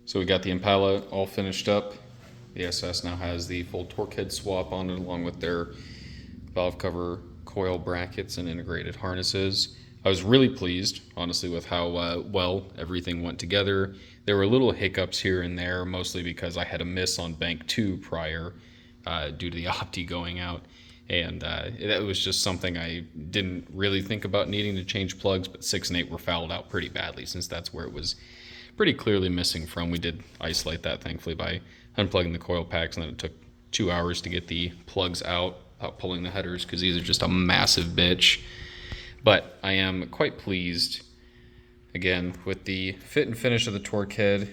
So we got the Impala all finished up. The SS now has the full Torqhead swap on it, along with their valve cover, coil brackets, and integrated harnesses. I was really pleased, honestly, with how well everything went together. There were little hiccups here and there, mostly because I had a miss on bank 2 prior due to the opti going out. And that was just something I didn't really think about needing to change plugs, but 6 and 8 were fouled out pretty badly, since that's where it was pretty clearly missing from. We did isolate that, thankfully, by unplugging the coil packs, and then it took 2 hours to get the plugs out without pulling the headers, because these are just a massive bitch. But I am quite pleased, again, with the fit and finish of the Torqhead.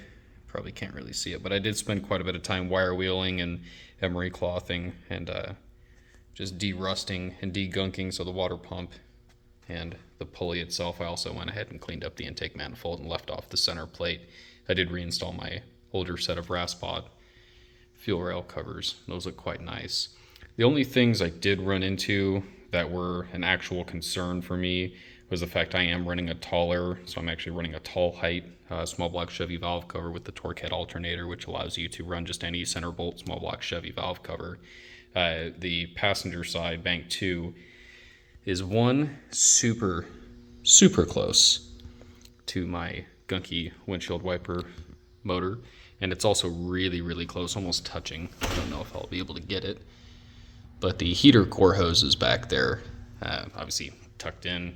Probably can't really see it, but I did spend quite a bit of time wire wheeling and emery clothing and just de-rusting and de-gunking, so the water pump and the pulley itself. I also went ahead and cleaned up the intake manifold and left off the center plate. I did reinstall my older set of Raspod fuel rail covers. Those look quite nice. The only things I did run into that were an actual concern for me was the fact I am running a taller, so I'm actually running a tall height small block Chevy valve cover with the Torqhead alternator, which allows you to run just any center bolt small block Chevy valve cover. The passenger side, bank 2, is one super close to my gunky windshield wiper motor, and it's also really close, almost touching. I don't know if I'll be able to get it, but the heater core hose is back there, obviously tucked in,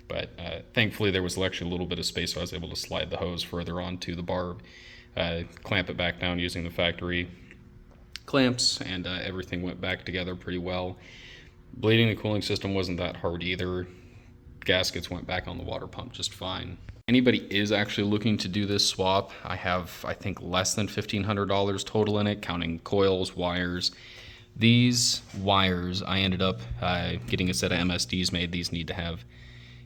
but thankfully there was actually a little bit of space, so I was able to slide the hose further onto the barb, clamp it back down using the factory clamps, and everything went back together pretty well. Bleeding the cooling system wasn't that hard either. Gaskets went back on the water pump just fine. Anybody is actually looking to do this swap, I have, I think, less than $1,500 total in it, counting coils, wires. These wires, I ended up getting a set of MSDs made. These need to have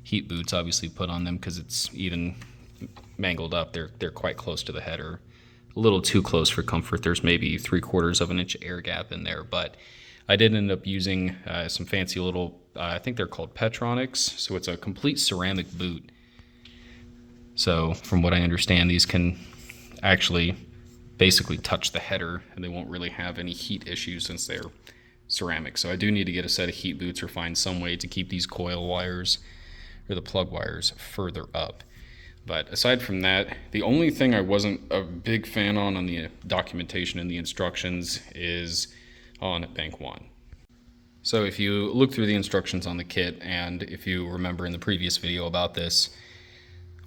heat boots obviously put on them because it's even mangled up. They're quite close to the header. A little too close for comfort. There's maybe 3/4 of an inch air gap in there, but I did end up using some fancy little, I think they're called Petronics. So it's a complete ceramic boot. So from what I understand, these can actually basically touch the header and they won't really have any heat issues since they're ceramic. So I do need to get a set of heat boots or find some way to keep these coil wires or the plug wires further up. But aside from that, the only thing I wasn't a big fan on the documentation and the instructions is on bank 1. So if you look through the instructions on the kit, and if you remember in the previous video about this,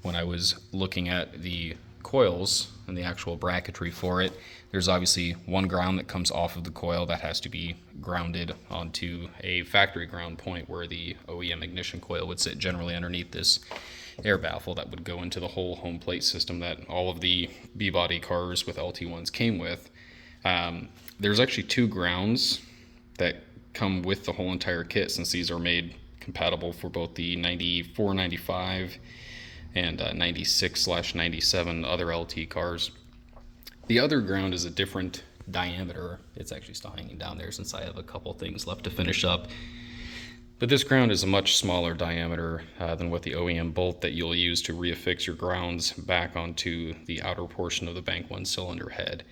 when I was looking at the coils and the actual bracketry for it, there's obviously one ground that comes off of the coil that has to be grounded onto a factory ground point where the OEM ignition coil would sit, generally underneath this air baffle that would go into the whole home plate system that all of the B-body cars with LT1s came with. There's actually 2 grounds that come with the whole entire kit, since these are made compatible for both the 94, 95 and 96/97 other LT cars. The other ground is a different diameter. It's actually still hanging down there since I have a couple things left to finish up. But this ground is a much smaller diameter than what the OEM bolt that you'll use to reaffix your grounds back onto the outer portion of the bank 1 cylinder head.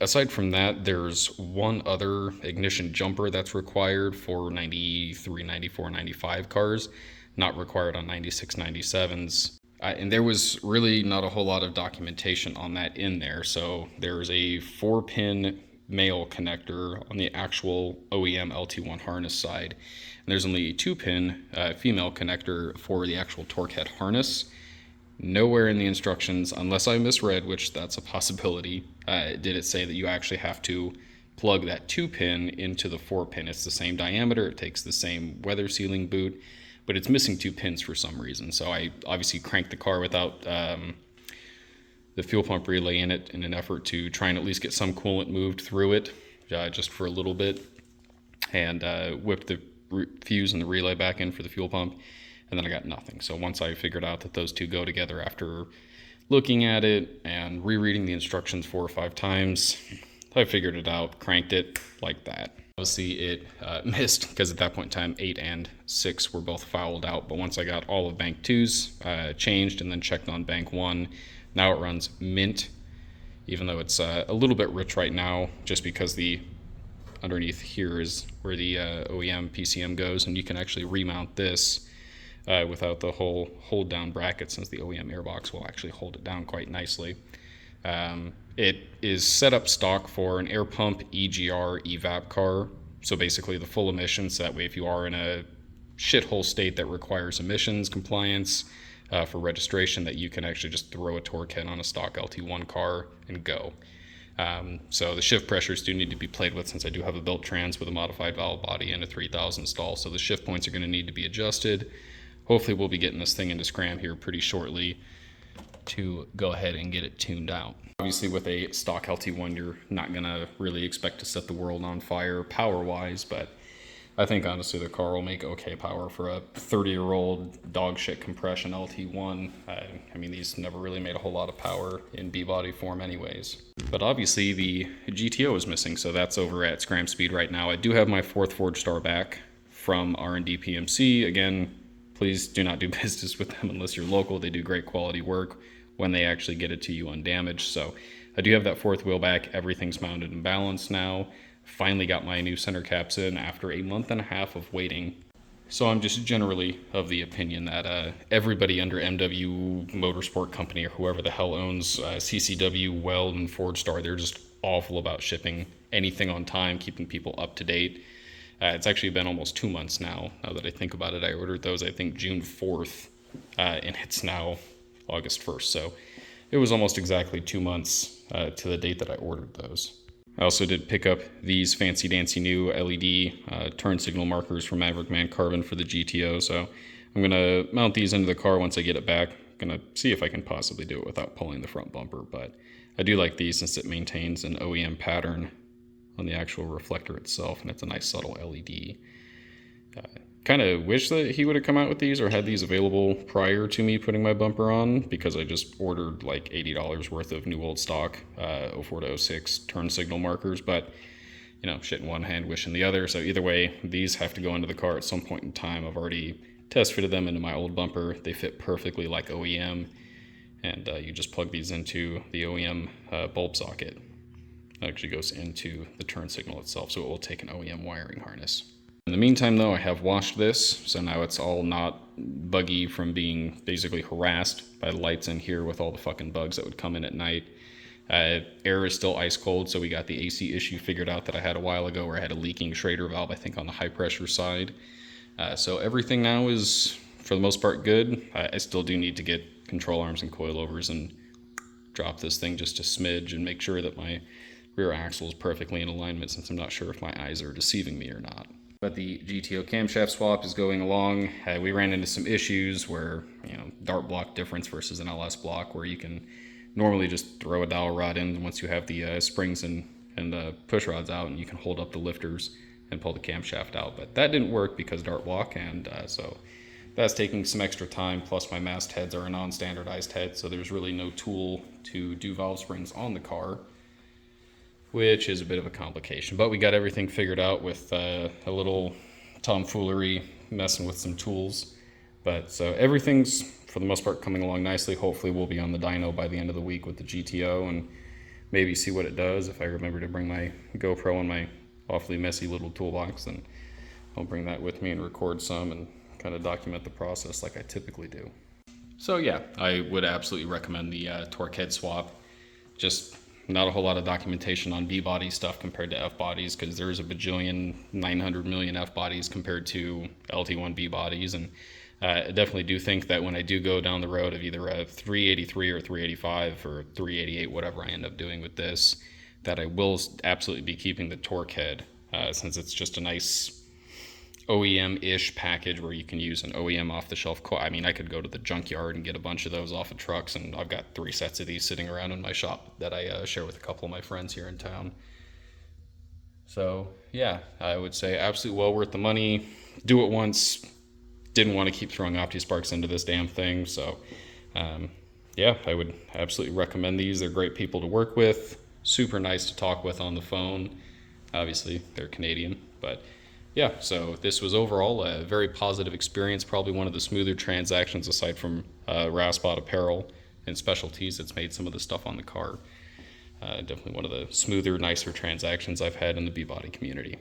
Aside from that, there's one other ignition jumper that's required for 93, 94, 95 cars, not required on 96, 97s. And there was really not a whole lot of documentation on that in there. So there's a 4-pin male connector on the actual OEM LT1 harness side. And there's only a 2-pin female connector for the actual Torqhead harness. Nowhere in the instructions, unless I misread, which that's a possibility, did it say that you actually have to plug that 2-pin into the 4-pin. It's the same diameter, it takes the same weather sealing boot, but it's missing 2 pins for some reason. So I obviously cranked the car without the fuel pump relay in it in an effort to try and at least get some coolant moved through it, just for a little bit, and whipped the fuse and the relay back in for the fuel pump, and then I got nothing. So once I figured out that those two go together after looking at it and rereading the instructions 4 or 5 times, I figured it out, cranked it like that. Obviously it missed because at that point in time 8 and 6 were both fouled out, but once I got all of bank 2's changed and then checked on bank 1, Now it runs mint, even though it's a little bit rich right now, just because the underneath here is where the OEM PCM goes, and you can actually remount this without the whole hold down bracket, since the OEM airbox will actually hold it down quite nicely. It is set up stock for an air pump EGR evap car, so basically the full emissions. That way, if you are in a shithole state that requires emissions compliance for registration, that you can actually just throw a Torqhead on a stock LT1 car and go. So the shift pressures do need to be played with, since I do have a built trans with a modified valve body and a 3000 stall, so the shift points are going to need to be adjusted. Hopefully we'll be getting this thing into scram here pretty shortly to go ahead and get it tuned out. Obviously with a stock LT1, you're not going to really expect to set the world on fire power-wise, but I think honestly the car will make okay power for a 30-year-old dog shit compression LT1. I mean, these never really made a whole lot of power in B-body form anyways. But obviously the GTO is missing, so that's over at Scram Speed right now. I do have my 4th Forge Star back from R&D PMC. Again, please do not do business with them unless you're local. They do great quality work when they actually get it to you undamaged. So I do have that 4th wheel back. Everything's mounted and balanced now. Finally got my new center caps in after a month and a half of waiting. So I'm just generally of the opinion that everybody under MW Motorsport Company, or whoever the hell owns CCW, Weld, and Forge Star, they're just awful about shipping anything on time, keeping people up to date. It's actually been almost 2 months now that I think about it. I ordered those, I think, June 4th, and it's now August 1st. So it was almost exactly 2 months to the date that I ordered those. I also did pick up these fancy dancy new LED turn signal markers from Maverick Man Carbon for the GTO. So I'm going to mount these into the car once I get it back. I'm going to see if I can possibly do it without pulling the front bumper. But I do like these since it maintains an OEM pattern on the actual reflector itself, and it's a nice subtle LED. Kind of wish that he would have come out with these or had these available prior to me putting my bumper on, because I just ordered like $80 worth of new old stock 04 to 06 turn signal markers. But you know, shit in one hand, wish in the other. So either way, these have to go into the car at some point in time. I've already test fitted them into my old bumper. They fit perfectly like OEM, and you just plug these into the OEM bulb socket. It actually goes into the turn signal itself, so it will take an OEM wiring harness. In the meantime, though, I have washed this, so now it's all not buggy from being basically harassed by the lights in here with all the fucking bugs that would come in at night. Air is still ice cold, so we got the AC issue figured out that I had a while ago, where I had a leaking Schrader valve, I think, on the high pressure side. So everything now is, for the most part, good. I still do need to get control arms and coilovers and drop this thing just a smidge and make sure that my rear axle is perfectly in alignment, since I'm not sure if my eyes are deceiving me or not. But the GTO camshaft swap is going along. We ran into some issues where, you know, dart block difference versus an LS block, where you can normally just throw a dowel rod in once you have the springs and push rods out, and you can hold up the lifters and pull the camshaft out. But that didn't work because dart block, and so that's taking some extra time. Plus my mast heads are a non-standardized head, so there's really no tool to do valve springs on the car, which is a bit of a complication. But we got everything figured out with a little tomfoolery, messing with some tools. But so everything's, for the most part, coming along nicely. Hopefully we'll be on the dyno by the end of the week with the GTO, and maybe see what it does. If I remember to bring my GoPro and my awfully messy little toolbox, then I'll bring that with me and record some and kind of document the process like I typically do. So yeah, I would absolutely recommend the Torqhead swap. Just not a whole lot of documentation on B-body stuff compared to F-bodies, because there's a bajillion 900 million F-bodies compared to LT1 B-bodies. And I definitely do think that when I do go down the road of either a 383 or 385 or 388, whatever I end up doing with this, that I will absolutely be keeping the Torqhead, since it's just a nice OEM-ish package where you can use an OEM off-the-shelf coil. I mean, I could go to the junkyard and get a bunch of those off of trucks, and I've got 3 sets of these sitting around in my shop that I share with a couple of my friends here in town. So yeah, I would say absolutely well worth the money. Do it once. Didn't want to keep throwing OptiSparks into this damn thing, so yeah, I would absolutely recommend these. They're great people to work with, super nice to talk with on the phone. Obviously, they're Canadian, but yeah, so this was overall a very positive experience, probably one of the smoother transactions aside from Raspot Apparel and specialties that's made some of the stuff on the car. Definitely one of the smoother, nicer transactions I've had in the B-body community.